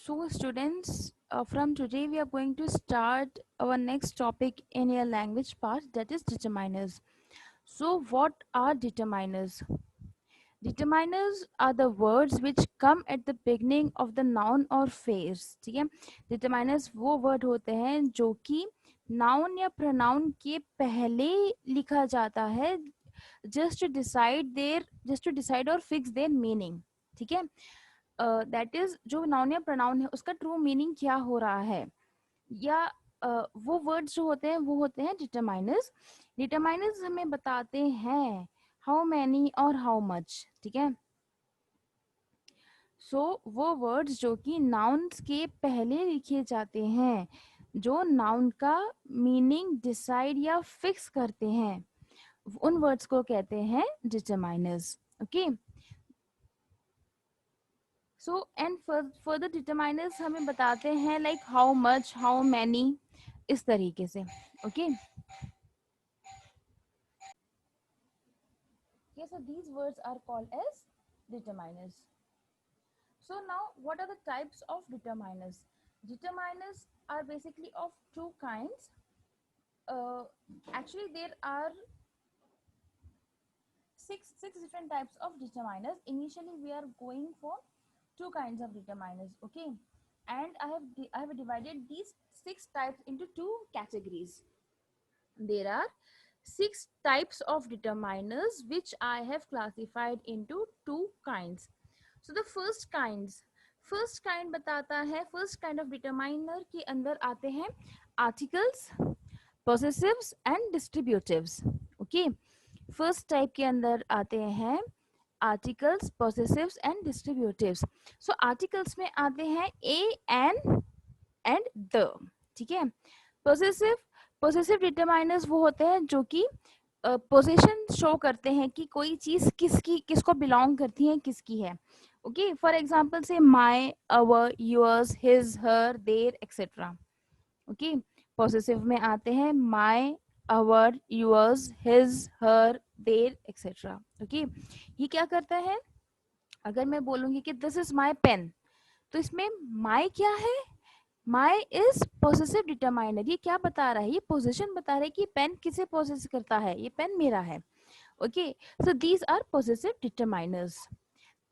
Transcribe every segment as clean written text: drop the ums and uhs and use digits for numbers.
So students, from today we are going to start our next topic in your language part, that is determiners. So what are determiners? Determiners are the words which come at the beginning of the noun or phrase. ठीक है, determiners वो word होते हैं जो कि noun या pronoun के पहले लिखा जाता है just to decide or fix their meaning. ठीक है, दैट इज जो नाउन या प्रोनाउन है उसका ट्रू मीनिंग क्या हो रहा है, या वो वर्ड्स जो होते हैं वो होते हैं डिटरमाइनर्स. डिटरमाइनर्स हमें बताते हैं हाउ मैनी और हाउ मच. ठीक है, सो वो वर्ड्स जो कि नाउन्स के पहले लिखे जाते हैं, जो नाउन का मीनिंग डिसाइड या फिक्स करते हैं, उन वर्ड्स को कहते हैं determiners. Okay, so and further determiners हमें बताते हैं like how much, how many, इस तरीके से. Okay, so these words are called as determiners. So now what are the types of determiners? Determiners are basically of two kinds. Actually there are six different types of determiners. Initially we are going for two kinds of determiners. Okay, and I have divided these six types into two categories. There are six types of determiners which I have classified into two kinds. So the first kind बताता है, first kind of determiner के अंदर आते हैं articles, possessives and distributives. Okay, first type के अंदर आते हैं articles, possessives and distributives. So articles में आते हैं a, an and the. ठीक है, possessive determiners वो होते हैं जो कि पोजीशन शो करते हैं कि कोई चीज किसको बिलोंग करती है, किसकी है. ओके, फॉर एग्जाम्पल से my, our, yours, his, her, their etcetera. Okay, possessive में आते हैं my, our, yours, his, her, their etcetera. Okay, ये क्या करता है, अगर मैं बोलूंगी कि दिस इज माई पेन, तो इसमें माई क्या है, माई इज पोजेसिव डिटरमाइनर. ये क्या बता रहा है, ये पोजीशन बता रहा है कि पेन किसे पोजेस करता है, ये पेन मेरा है. Okay, so these are possessive determiners.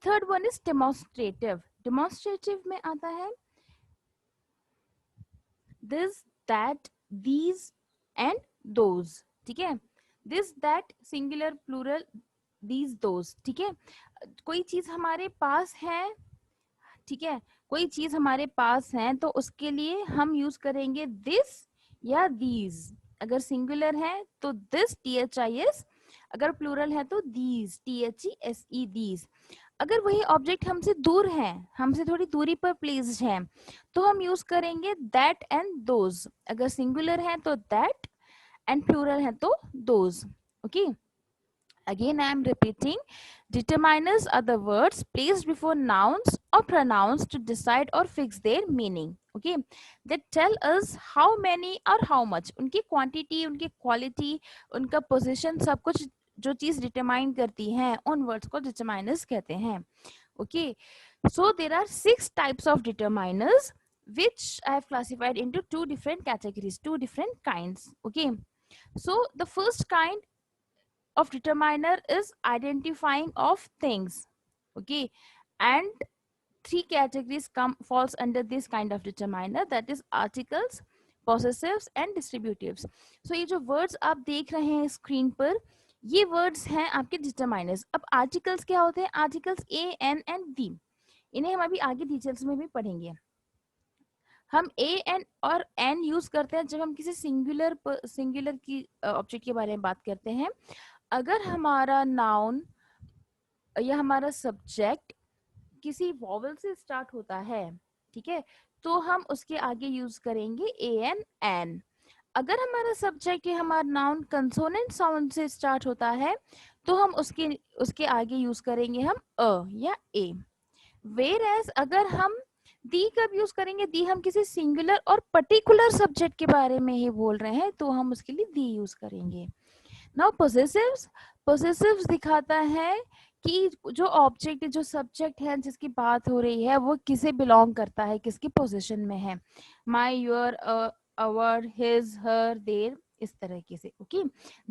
Third one is demonstrative. Demonstrative में आता है this, that, these and those. ठीक है, this, that, singular, plural, these, those. ठीक है, कोई चीज हमारे पास है, ठीक है, कोई चीज हमारे पास है तो उसके लिए हम यूज करेंगे दिस या दीज. अगर सिंगुलर है तो दिस, THIS. अगर प्लूरल है तो दीज, THESE, दीज. अगर वही ऑब्जेक्ट हमसे दूर है, हमसे थोड़ी दूरी पर प्लेस्ड है, तो हम यूज करेंगे दैट एंड दोज. अगर सिंगुलर है तो दैट एंड प्लूरल है तो those. Okay, again I am repeating, determiners are the words placed before nouns or pronouns to decide or fix their meaning. Okay, they tell us how many or how much, उनकी quantity, उनकी quality, उनका position, सब कुछ जो चीज determine करती है, उन words को determiners कहते हैं. Okay, so there are six types of determiners which I have classified into two different categories, two different kinds. Okay, so the first kind of determiner is identifying of things. Okay, and three categories falls under this kind of determiner, that is articles, possessives and distributives. So ये जो words आप देख रहे हैं screen पर, ये words हैं आपके determiners. अब articles क्या होते हैं, articles a, n and the. इन्हें हम अभी आगे डिटेल्स में भी पढ़ेंगे. हम a, n और n यूज करते हैं जब हम किसी सिंगुलर की ऑब्जेक्ट के बारे में बात करते हैं. अगर हमारा नाउन या हमारा सब्जेक्ट किसी वॉवल से स्टार्ट होता है, ठीक है, तो हम उसके आगे यूज करेंगे an, n. अगर हमारा सब्जेक्ट या हमारा नाउन कंसोनेंट साउंड से स्टार्ट होता है, तो हम उसके आगे यूज करेंगे हम अ या ए. वेयरएज अगर हम दी कब यूज करेंगे, दी हम किसी सिंगुलर और पर्टिकुलर सब्जेक्ट के बारे में ही बोल रहे हैं तो हम उसके लिए दी यूज करेंगे. नाउ पोजेसिव्स दिखाता है कि जो ऑब्जेक्ट, जो सब्जेक्ट है जिसकी बात हो रही है वो किसे बिलोंग करता है, किसकी पोजीशन में है, my, your, our, his, her, their, इस तरीके से। Okay,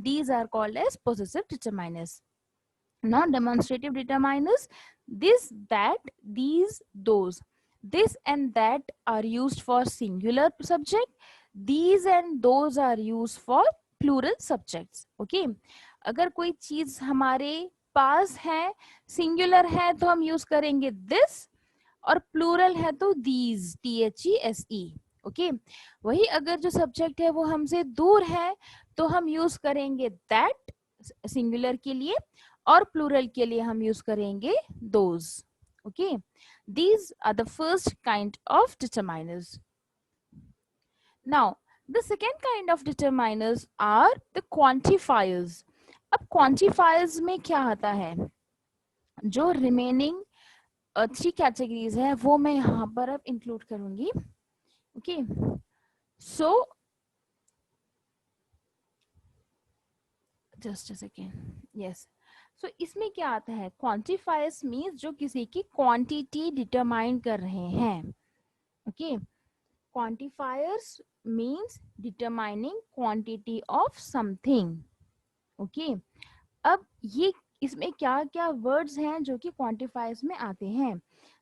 these are called as possessive determiners. Now demonstrative determiners: this, that, these, those. This and that are used for singular subject. These and those are used for plural subjects. Okay, अगर कोई चीज हमारे पास है, singular है तो हम use करेंगे this, और प्लूरल है तो these, THESE. ओके, वही अगर जो सब्जेक्ट है वो हमसे दूर है तो हम यूज करेंगे that सिंगुलर के लिए, और प्लूरल के लिए हम यूज करेंगे those. Okay, these are the first kind of determiners. Now the second kind of determiners are the quantifiers. अब quantifiers में क्या आता है, जो रिमेनिंग 3 कैटेगरीज है वो मैं यहाँ पर अब इंक्लूड करूंगी. Okay, so just a second. Yes, so इसमें क्या आता है, क्वांटिफायर्स मीन्स जो किसी की क्वांटिटी डिटरमाइन कर रहे हैं. Okay, quantifiers means determining quantity of something. Okay, अब ये इसमें क्या क्या वर्ड्स हैं जो कि क्वांटिफायर्स में आते हैं,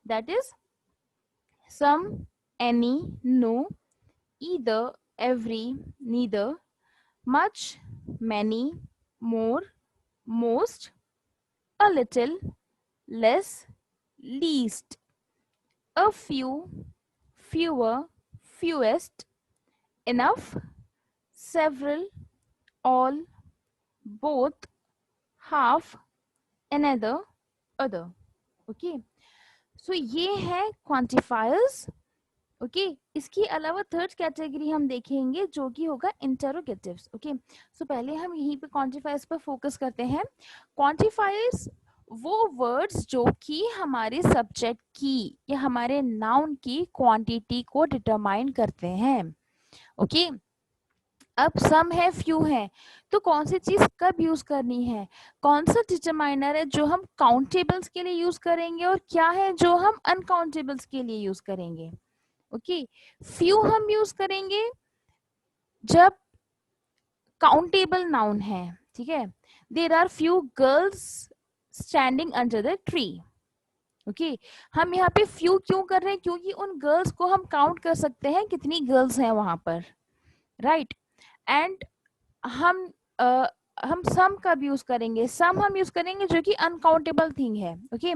that is some, any, no, either, every, neither, much, many, more, most, a little, less, least, a few, fewer, fewest, enough, several, all, both, half, another, other. Okay, so ये है quantifiers. Okay, इसके अलावा third category हम देखेंगे जो कि होगा इंटरोगेटिव्स. Okay, सो पहले हम यहीं पे क्वांटिफायर्स पर फोकस करते हैं. क्वांटिफायर्स वो वर्ड्स जो कि हमारे सब्जेक्ट की या हमारे नाउन की क्वांटिटी को डिटरमाइन करते हैं. ओके, अब सम है, फ्यू है, तो कौन सी चीज कब यूज करनी है, कौन सा डिटरमाइनर है जो हम काउंटेबल्स के लिए यूज करेंगे और क्या है जो हम अनकाउंटेबल्स के लिए यूज करेंगे. ओके, फ्यू हम यूज करेंगे जब काउंटेबल नाउन है. ठीक है, there are few girls standing under the tree. Okay, हम यहाँ पे फ्यू क्यों कर रहे हैं, क्योंकि उन गर्ल्स को हम काउंट कर सकते हैं कितनी गर्ल्स हैं वहां पर, राइट. एंड हम सम कब यूज करेंगे, सम हम यूज करेंगे जो कि अनकाउंटेबल थिंग है. Okay,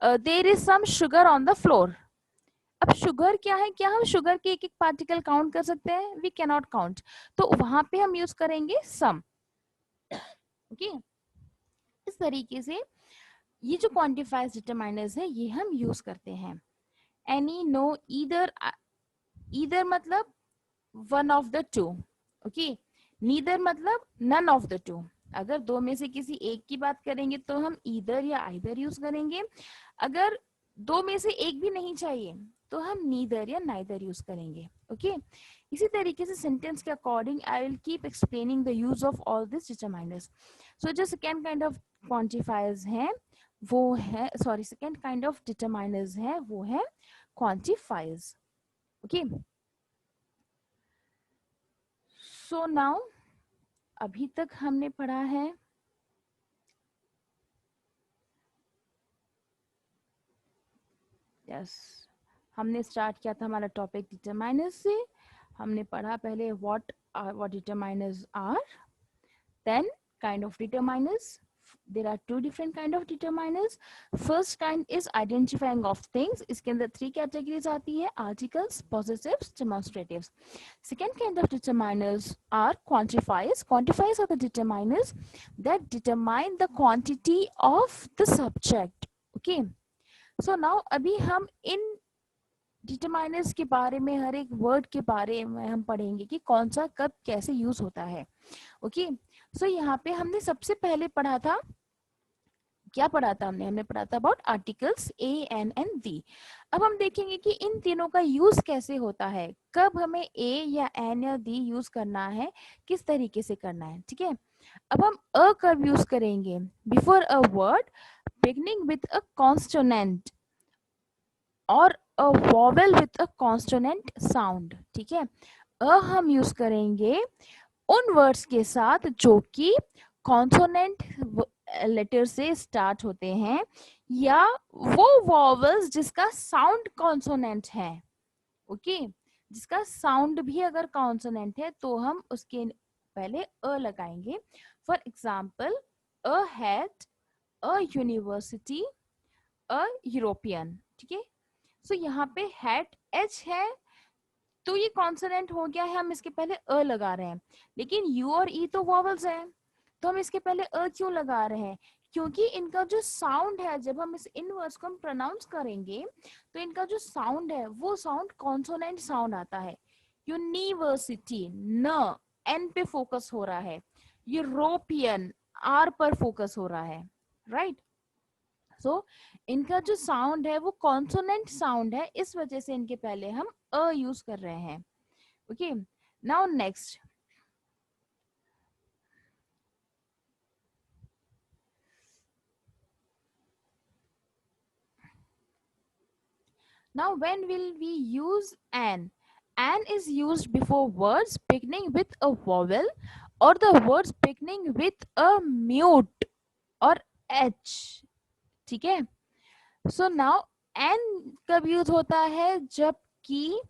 there is some sugar on the floor. अब शुगर क्या है, क्या हम शुगर के एक एक पार्टिकल काउंट कर सकते हैं, वी कैन नॉट काउंट, तो वहां पे हम यूज करेंगे सम. ओके, इस तरीके से ये जो क्वांटिफायर्स डिटरमाइनर्स है ये हम यूज करते हैं. एनी, नो, ईदर, ईदर मतलब one of the two. Okay, neither मतलब नन ऑफ द टू. अगर दो में से किसी एक की बात करेंगे तो हम ईदर या आइदर यूज करेंगे. अगर दो में से एक भी नहीं चाहिए तो हम नीदर या नाइदर यूज करेंगे. ओके, इसी तरीके से सेंटेंस के according I will keep explaining the use of all this determiners. So जो सेकेंड काइंड ऑफ क्वांटिफायर्स हैं वो है, sorry, second kind of determiners है वो है क्वांटिफायर्स. ओके, सो नाउ अभी तक हमने पढ़ा है हमने स्टार्ट किया था हमारा टॉपिक डिटरमाइनर्स से. हमने पढ़ा पहले what determiners are, then kind of determiners. there are two different kind of determiners. First kind is identifying of things. इसके अंदर 3 categories आती है, articles, possessives, demonstratives. Second kind of determiners are quantifiers. Quantifiers are the determiners that determine the quantity of the subject. Okay, so now अभी हम इन determiners के बारे में, हर एक वर्ड के बारे में हम पढ़ेंगे कि कौन सा कब कैसे यूज होता है. ओके, सो यहाँ पे हमने सबसे पहले पढ़ा था, क्या पढ़ा था हमने पढ़ा था about articles a, an and the. अब हम देखेंगे कि इन तीनों का यूज कैसे होता है, कब हमें ए या एन या दी यूज करना है, किस तरीके से करना है. ठीक है, अब हम अ कब यूज करेंगे? Before a word beginning with a consonant और a vowel with a consonant sound, ठीक है। अ हम यूज करेंगे उन वर्ड्स के साथ जो कि कॉन्सोनेंट लेटर से स्टार्ट होते हैं, या वो वॉवल्स जिसका साउंड कॉन्सोनेंट है, ओके। जिसका साउंड भी अगर कॉन्सोनेंट है तो हम उसके पहले अ लगाएंगे। For example, a hat, a university, a European, ठीक है। सो यहाँ पे हैट एच है तो ये कॉन्सोनेंट हो गया है, हम इसके पहले अ लगा रहे हैं। लेकिन यू और ई तो वॉवल्स हैं, तो हम इसके पहले अ क्यों लगा रहे हैं? क्योंकि इनका जो साउंड है, जब हम इस इन वर्ड्स को हम प्रोनाउंस करेंगे तो इनका जो साउंड है वो साउंड कॉन्सोनेंट साउंड आता है। यूनिवर्सिटी, न, एन पे फोकस हो रहा है। यूरोपियन, आर पर फोकस हो रहा है, राइट। सो इनका जो साउंड है वो कॉन्सोनेंट साउंड है, इस वजह से इनके पहले हम अ यूज कर रहे हैं, okay. Now next, now when will we use an? An is used before words beginning with a vowel or the words beginning with a mute or h, ठीक है। सो नाउ एन कब use होता है? जबकि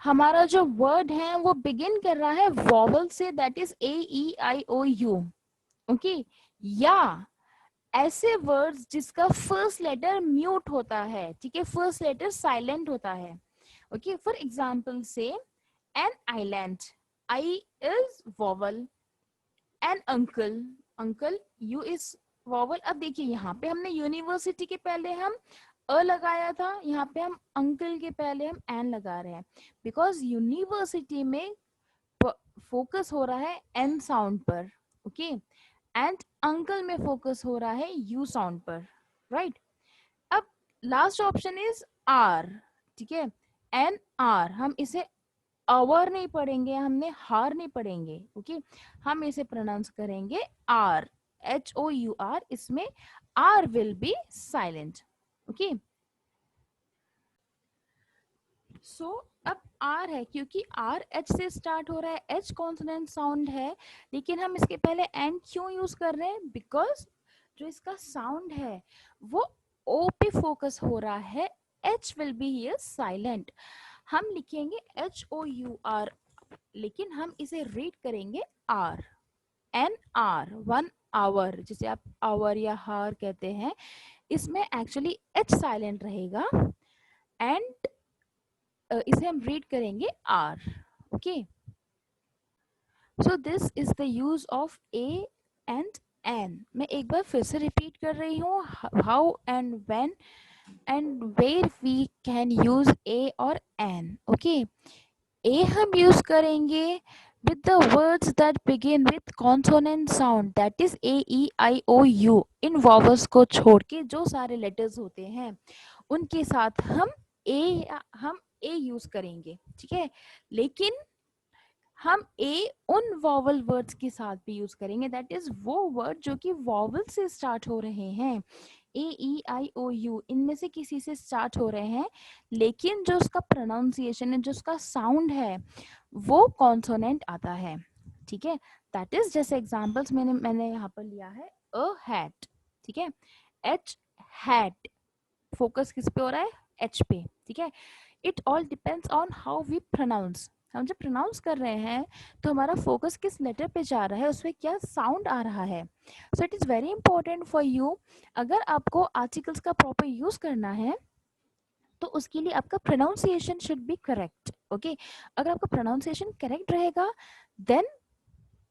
हमारा जो word है वो बिगिन कर रहा है वॉवल से, that is A E I O U, okay. या ऐसे वर्ड्स जिसका फर्स्ट लेटर म्यूट होता है, ठीक है, फर्स्ट लेटर साइलेंट होता है, ओके। फॉर एग्जाम्पल से an island, I is vowel. An uncle, uncle you is vowel. अब देखिए यहाँ पे हमने यूनिवर्सिटी के पहले हम अ लगाया था, यहाँ पे हम अंकल के पहले हम एन लगा रहे हैं, बिकॉज यूनिवर्सिटी में फोकस हो रहा है एन साउंड पर, ओके। एंड अंकल में फोकस हो रहा है यू साउंड पर, राइट। अब लास्ट ऑप्शन इज आर, ठीक है। एन आर, हम इसे आवर नहीं पढ़ेंगे, हमने हार नहीं पढ़ेंगे, ओके। हम इसे प्रोनाउंस करेंगे hour, H O U R. इसमें R will be silent, okay. So अब आर है, क्योंकि आर एच से स्टार्ट हो रहा है, एच कॉन्सोनेंट साउंड है, लेकिन हम इसके पहले एन क्यों यूज कर रहे हैं? बिकॉज जो इसका साउंड है वो ओ पे फोकस हो रहा है, H will be here silent. हम लिखेंगे एच ओ यू आर, लेकिन हम इसे रीड करेंगे hour, an hour, one hour, जिसे आप आवर या हार कहते हैं, इसमें एक्चुअली एच साइलेंट रहेगा एंड इसे हम रीड करेंगे hour, okay. So this is the use of a and an. मैं एक बार फिर से रिपीट कर रही हूँ, how and when and where we can use a और एन, ओके। ए हम यूज करेंगे with the words that begin with consonant sound, that is a e i o u। In vowels को छोड़ के जो सारे letters होते हैं उनके साथ हम ए यूज करेंगे, ठीक है। लेकिन हम ए उन वॉवल वर्ड्स के साथ भी यूज करेंगे, दैट इज वो वर्ड जो कि वॉवल से स्टार्ट हो रहे हैं, ए ई आई ओ यू, इनमें से किसी से स्टार्ट हो रहे हैं, लेकिन जो उसका प्रोनाउंसिएशन है, जो उसका साउंड है, वो कॉन्सोनेंट आता है, ठीक है। दैट इज जैसे एग्जांपल्स मैंने यहाँ पर लिया है, अ हैट, ठीक है। एच हैट, फोकस किस पे हो रहा है? एच पे, ठीक है। It all depends on how we pronounce. हम जब प्रोनाउंस कर रहे हैं तो हमारा फोकस किस लेटर पे जा रहा है, उसमें क्या साउंड आ रहा है। So it is very important for you, अगर आपको आर्टिकल्स का प्रॉपर यूज करना है तो उसके लिए आपका pronunciation should be correct, okay. अगर आपका प्रोनाउंसिएशन करेक्ट रहेगा देन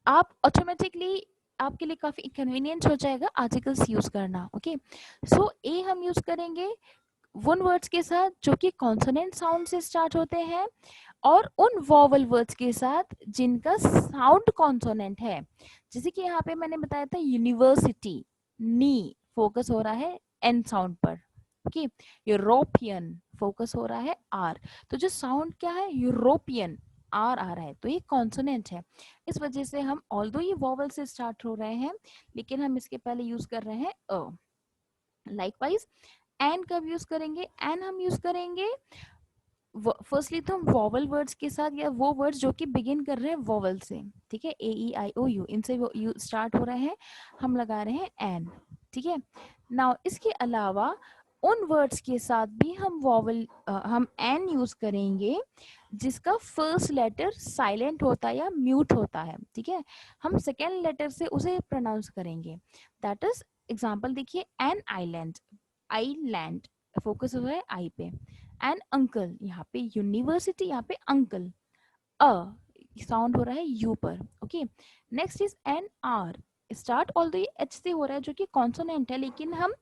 आप ऑटोमेटिकली, आपके लिए काफी इनकन्वीनियंट हो जाएगा आर्टिकल्स यूज करना, ओके। सो ए हम यूज करेंगे उन वर्ड्स के साथ जो कि कॉन्सोनेंट साउंड से स्टार्ट होते हैं, और उन वॉवल वर्ड्स के साथ जिनका साउंड कॉन्सोनेंट है। जैसे कि यहाँ पे मैंने बताया था यूनिवर्सिटी, नी फोकस हो रहा है एन साउंड पर, ओके। यूरोपियन फोकस हो रहा है आर, तो जो साउंड क्या है यूरोपियन, आर आ रहा है तो ये कॉन्सोनेंट है। इस वजह से हम ऑल्दो ये वॉवल से स्टार्ट हो रहे हैं लेकिन हम इसके पहले यूज कर रहे हैं अ। लाइकवाइज एन कब यूज करेंगे? एन हम यूज करेंगे फर्स्टली तो हम वॉवल वर्ड्स के साथ या वो वर्ड्स जो कि बिगिन कर रहे हैं वॉवल से, ठीक है, ए ई आई ओ यू इनसे वो यू स्टार्ट हो रहे हैं, हम लगा रहे हैं एन, ठीक है। नाउ इसके अलावा उन वर्ड्स के साथ भी हम वॉवल हम एन यूज करेंगे जिसका फर्स्ट लेटर साइलेंट होता है या म्यूट होता है, ठीक है। हम सेकेंड लेटर से उसे प्रोनाउंस करेंगे। दैट इज एग्जाम्पल देखिए, एन आईलैंड, आईलैंड फोकस हो रहा है आई पे। एन अंकल, यहाँ पे यूनिवर्सिटी, यहाँ पे अंकल, अ साउंड हो रहा है यू पर, okay. Next is an hour, start all ये एच से हो रहा है जो कि कॉन्सोनेंट है लेकिन हम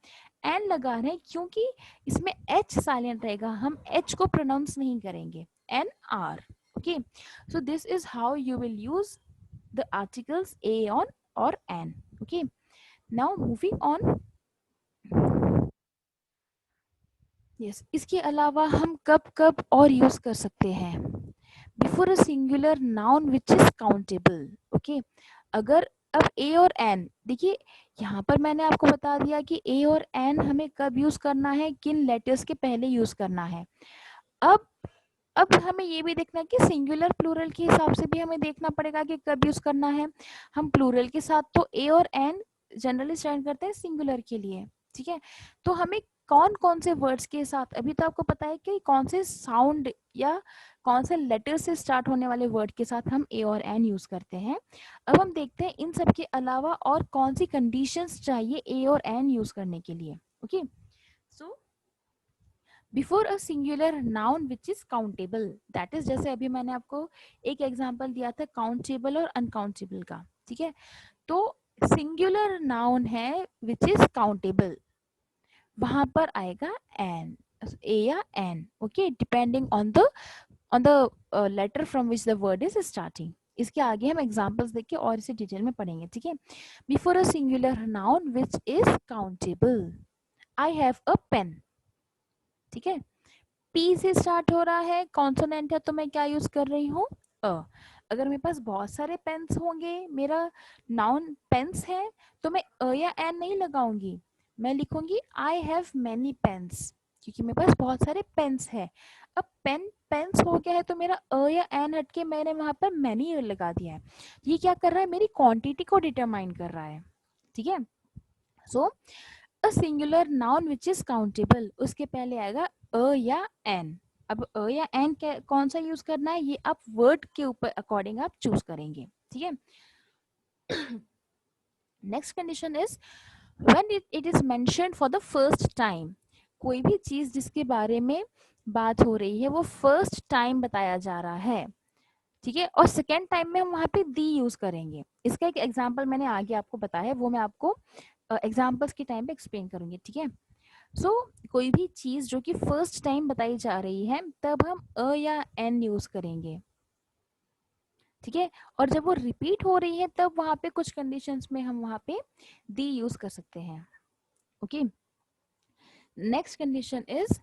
एन लगा रहे हैं क्योंकि इसमें एच साइलेंट रहेगा, हम एच को प्रोनाउंस नहीं करेंगे, an hour, okay. So this is how you will use the articles a on और an, okay. Now moving on, yes, इसके अलावा हम कब कब और यूज कर सकते हैं? Before a singular noun which is countable, okay. अगर अब ए और एन, देखिए यहाँ पर मैंने आपको बता दिया कि ए और एन हमें कब यूज करना है, किन लेटर्स के पहले यूज करना है। अब अब हमें ये भी देखना है कि सिंगुलर प्लूरल के हिसाब से भी हमें देखना पड़ेगा कि कब यूज करना है। हम प्लूरल के साथ तो ए और एन जनरली स्टैंड करते हैं सिंगुलर के लिए, ठीक है। तो हमें कौन कौन से वर्ड्स के साथ, अभी तो आपको पता है कि कौन से साउंड या कौन से लेटर से स्टार्ट होने वाले वर्ड के साथ हम ए और एन यूज करते हैं। अब हम देखते हैं इन सब के अलावा और कौन सी कंडीशंस चाहिए ए और एन यूज करने के लिए, okay. So before a singular noun which is countable, that is, जैसे अभी मैंने आपको एक एग्जांपल दिया था काउंटेबल और अनकाउंटेबल का, ठीक है। तो सिंगुलर नाउन है विच इज काउंटेबल, वहां पर आएगा एन, ए या an, okay, depending on the letter from which the word is starting. इसके आगे हम एग्जांपल्स देख के और इसे डिटेल में पढ़ेंगे, ठीक है। Before a singular noun which is countable, I have a pen, ठीक है। पी से स्टार्ट हो रहा है, कॉन्सोनेंट है तो मैं क्या यूज कर रही हूँ, अ। अगर मेरे पास बहुत सारे पेन्स होंगे, मेरा नाउन पेन्स है, तो मैं अ या एन नहीं लगाऊंगी, मैं लिखूंगी आई हैव मैनी पेन्स, क्योंकि मेरे पास बहुत सारे पेन्स है। अब पेन पेन्स हो गया है तो मेरा अ या एन हटके मैंने वहां पर मैनी लगा दिया है। ये क्या कर रहा है, मेरी क्वांटिटी को डिटरमाइन कर रहा है, ठीक है। So a singular noun which is countable, उसके पहले आएगा अ या एन। अब अ या एन कौन सा यूज करना है, ये आप वर्ड के ऊपर अकॉर्डिंग आप चूज करेंगे, ठीक है। Next condition is when it is mentioned for the first time, कोई भी चीज जिसके बारे में बात हो रही है वो फर्स्ट टाइम बताया जा रहा है, ठीक है। और सेकेंड टाइम में हम वहां पे दी यूज करेंगे। इसका एक एग्जांपल मैंने आगे आपको बताया है, वो मैं आपको एग्जांपल्स के टाइम पे एक्सप्लेन करूंगी, ठीक है। सो कोई भी चीज जो कि फर्स्ट टाइम बताई जा रही है तब हम अ या एन यूज करेंगे, ठीक है। और जब वो रिपीट हो रही है तब वहां पे कुछ कंडीशंस में हम वहां पे दी यूज कर सकते हैं, okay. Next condition is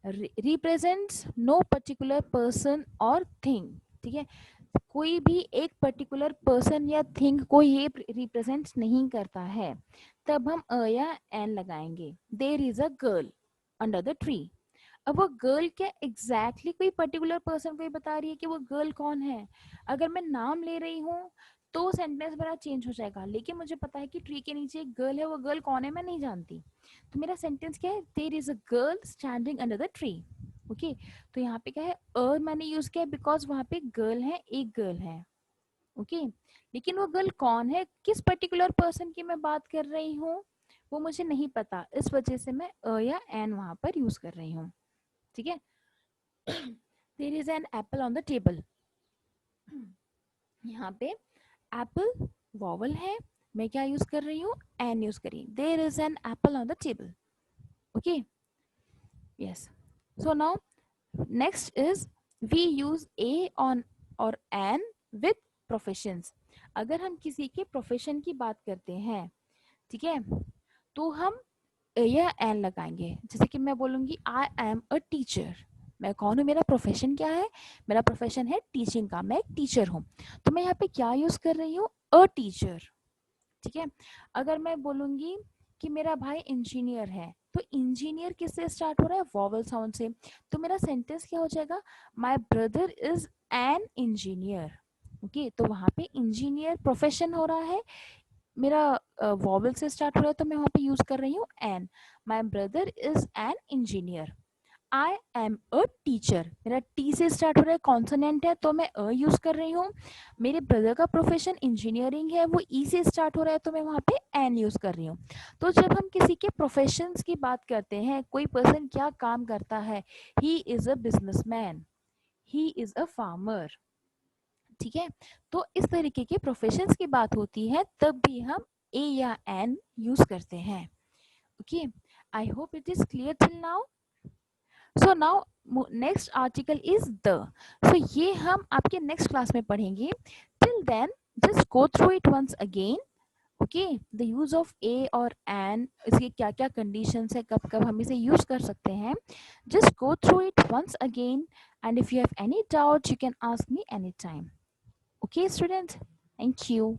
represents no particular person or thing, ठीक है। कोई भी एक पर्टिकुलर पर्सन या थिंग को ये रिप्रेजेंट नहीं करता है, तब हम अ या एन लगाएंगे। There is a girl under the tree, अब वो गर्ल क्या एग्जैक्टली कोई पर्टिकुलर पर्सन को ही बता रही है कि वो गर्ल कौन है। अगर मैं नाम ले रही हूँ तो सेंटेंस मेरा चेंज हो जाएगा, लेकिन मुझे पता है कि ट्री के नीचे एक गर्ल है, वो गर्ल कौन है मैं नहीं जानती, तो मेरा सेंटेंस क्या है, there is a girl standing under the tree, okay. तो यहाँ पे क्या है, अ मैंने यूज किया बिकॉज वहां पे गर्ल है, एक गर्ल है, ओके। लेकिन वो गर्ल कौन है, किस पर्टिकुलर पर्सन की मैं बात कर रही हूँ, वो मुझे नहीं पता, इस वजह से मैं अ या एन वहां पर यूज कर रही हूँ, ठीक है। There is an apple on the table, यहाँ पे एप्पल वॉवल है, मैं क्या यूज कर रही हूँ, एन यूज करी, there is an apple on the table, okay, yes. So now next is we use a on और एन विथ प्रोफेशंस। अगर हम किसी के प्रोफेशन की बात करते हैं, ठीक है, तो हम ए या एन लगाएंगे। जैसे कि मैं बोलूंगी आई एम अ टीचर, मैं कौन हूँ, मेरा प्रोफेशन क्या है, मेरा प्रोफेशन है टीचिंग का, मैं एक टीचर हूँ। तो मैं यहाँ पे क्या यूज कर रही हूँ, अ टीचर। ठीक है। अगर मैं बोलूंगी कि मेरा भाई इंजीनियर है, तो इंजीनियर किससे स्टार्ट हो रहा है, वॉवल साउंड से। तो मेरा सेंटेंस क्या हो जाएगा, my brother is an engineer. Okay, तो वहां पे इंजीनियर प्रोफेशन हो रहा है, मेरा वॉवल से स्टार्ट हो रहा है, तो मैं वहां पे यूज कर रही हूँ an. My brother is an engineer. I am a teacher, मेरा टी से स्टार्ट हो रहा है, कॉन्सोनेंट है, तो मैं अ यूज कर रही हूँ। मेरे ब्रदर का प्रोफेशन इंजीनियरिंग है, वो ई से स्टार्ट हो रहा है, तो मैं वहाँ पे एन यूज कर रही हूँ। तो जब हम किसी के प्रोफेशंस की बात करते हैं, कोई पर्सन क्या काम करता है, he is a businessman, he is a farmer. ठीक है। तो इस तरीके के प्रोफेशंस की बात होती है, तब भी हम ए या एन यूज करते हैं। Okay, I hope it is clear till now. So now next article is the. So ये हम आपके नेक्स्ट क्लास में पढ़ेंगे। Till then just go through it once again. Okay, the use of a और an, इसके क्या क्या conditions है, कब कब हम इसे यूज कर सकते हैं, just go through it once again, and if you have any doubt you can ask me any time. Okay students, thank you.